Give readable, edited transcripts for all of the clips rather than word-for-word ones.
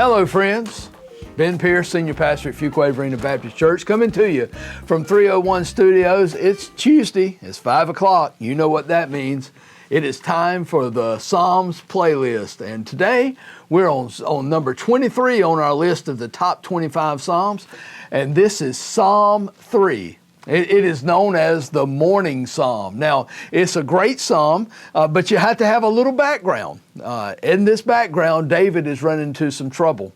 Hello, friends. Ben Pierce, Senior Pastor at Fuquay-Varina Baptist Church, coming to you from 301 Studios. It's Tuesday. It's 5 o'clock. You know what that means. It is time for the Psalms playlist. And today, we're on number 23 on our list of the top 25 Psalms. And this is Psalm 3. It is known as the morning psalm. Now, it's a great psalm, but you have to have a little background. In this background, David is running into some trouble.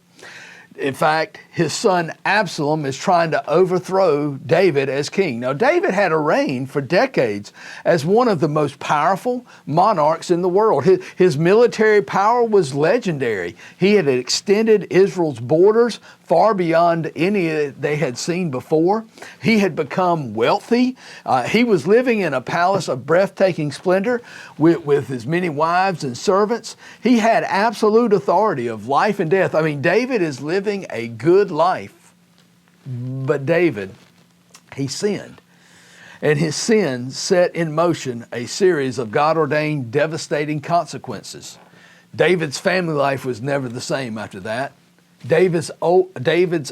In fact, his son Absalom is trying to overthrow David as king. Now, David had a reign for decades as one of the most powerful monarchs in the world. His military power was legendary. He had extended Israel's borders far beyond any they had seen before. He had become wealthy. He was living in a palace of breathtaking splendor with his many wives and servants. He had absolute authority of life and death. I mean, David is living a good life. But David, he sinned. And his sin set in motion a series of God-ordained devastating consequences. David's family life was never the same after that. David's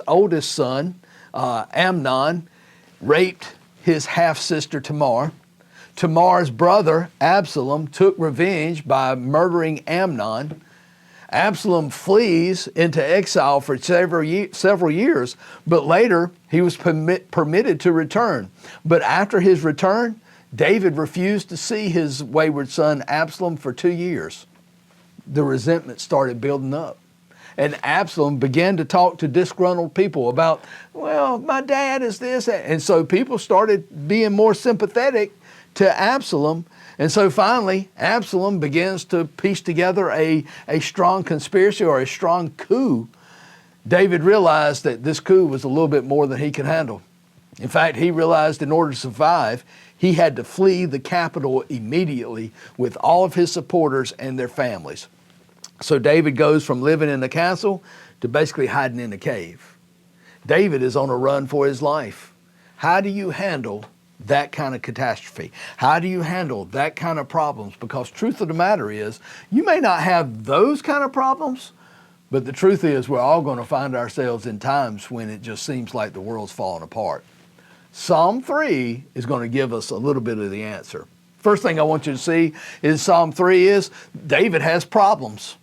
oldest son, Amnon, raped his half-sister Tamar. Tamar's brother, Absalom, took revenge by murdering Amnon. Absalom flees into exile for several years, but later he was permitted to return. But after his return, David refused to see his wayward son Absalom for 2 years. The resentment started building up. And Absalom began to talk to disgruntled people about, well, my dad is this. And so people started being more sympathetic to Absalom. And so finally, Absalom begins to piece together a strong conspiracy or a strong coup. David realized that this coup was a little bit more than he could handle. In fact, he realized in order to survive, he had to flee the capital immediately with all of his supporters and their families. So David goes from living in the castle to basically hiding in a cave. David is on a run for his life. How do you handle that kind of catastrophe? How do you handle that kind of problems? Because truth of the matter is, you may not have those kind of problems, but the truth is we're all going to find ourselves in times when it just seems like the world's falling apart. Psalm 3 is going to give us a little bit of the answer. First thing I want you to see is Psalm 3 is David has problems.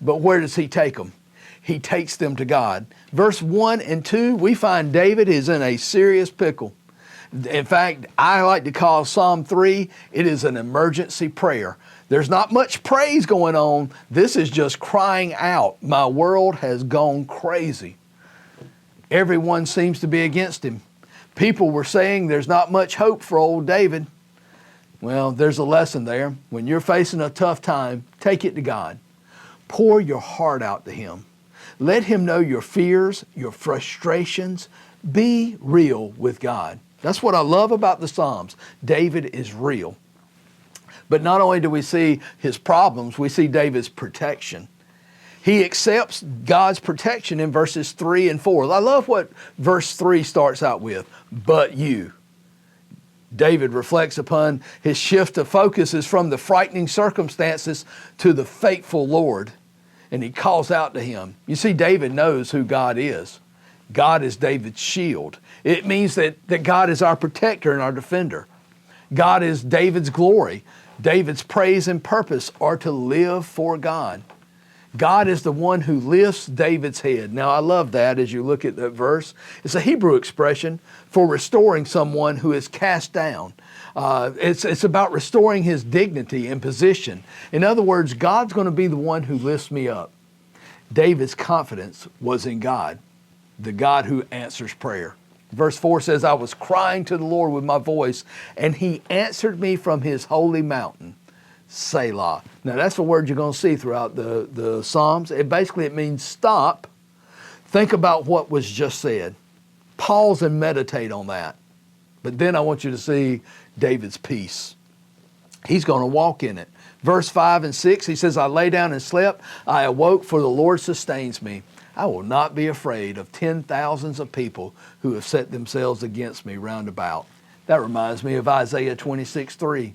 But where does he take them? He takes them to God. Verse 1 and 2, we find David is in a serious pickle. In fact, I like to call Psalm 3, it is an emergency prayer. There's not much praise going on. This is just crying out. My world has gone crazy. Everyone seems to be against him. People were saying there's not much hope for old David. Well, there's a lesson there. When you're facing a tough time, take it to God. Pour your heart out to him. Let him know your fears, your frustrations. Be real with God. That's what I love about the Psalms. David is real. But not only do we see his problems, we see David's protection. He accepts God's protection in verses 3 and 4. I love what verse 3 starts out with, but you. David reflects upon his shift of focus is from the frightening circumstances to the faithful Lord. And he calls out to him. You see, David knows who God is. God is David's shield. It means that God is our protector and our defender. God is David's glory. David's praise and purpose are to live for God. God is the one who lifts David's head. Now, I love that as you look at that verse. It's a Hebrew expression for restoring someone who is cast down. It's about restoring his dignity and position. In other words, God's going to be the one who lifts me up. David's confidence was in God, the God who answers prayer. Verse 4 says, I was crying to the Lord with my voice, and he answered me from his holy mountain. Selah. Now that's a word you're going to see throughout the Psalms. It means stop, think about what was just said, pause and meditate on that. But then I want you to see David's peace. He's going to walk in it. Verse 5 and 6, he says, I lay down and slept. I awoke, for the Lord sustains me. I will not be afraid of 10,000s of people who have set themselves against me round about. That reminds me of Isaiah 26:3.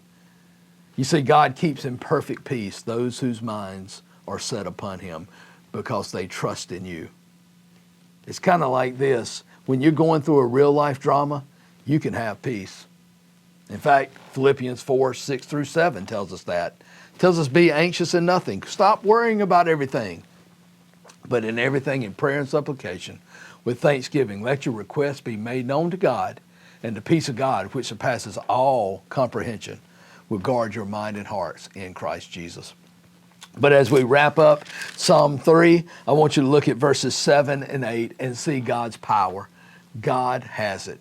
You see, God keeps in perfect peace those whose minds are set upon him. because they trust in you. It's kind of like this. When you're going through a real life drama, you can have peace. In fact, Philippians 4:6-7 tells us that. Tells us be anxious in nothing. Stop worrying about everything. But in everything, in prayer and supplication, with thanksgiving, let your requests be made known to God, and the peace of God, which surpasses all comprehension, will guard your mind and hearts in Christ Jesus. But as we wrap up Psalm 3, I want you to look at verses 7 and 8 and see God's power. God has it.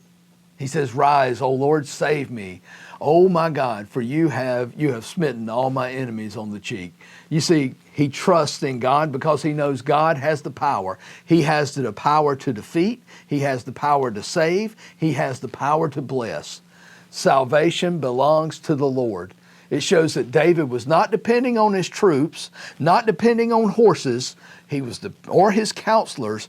He says, rise, O Lord, save me. Oh my God, for you have smitten all my enemies on the cheek. You see, he trusts in God because he knows God has the power. He has the power to defeat. He has the power to save. He has the power to bless. Salvation belongs to the Lord. It shows that David was not depending on his troops, not depending on horses, or his counselors.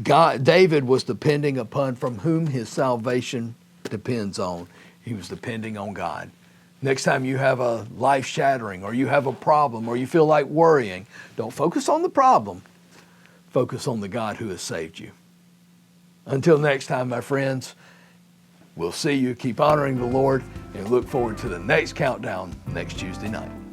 David was depending upon from whom his salvation depends on. He was depending on God. Next time you have a life-shattering, or you have a problem, or you feel like worrying, don't focus on the problem. Focus on the God who has saved you. Until next time, my friends, we'll see you. Keep honoring the Lord, and look forward to the next countdown next Tuesday night.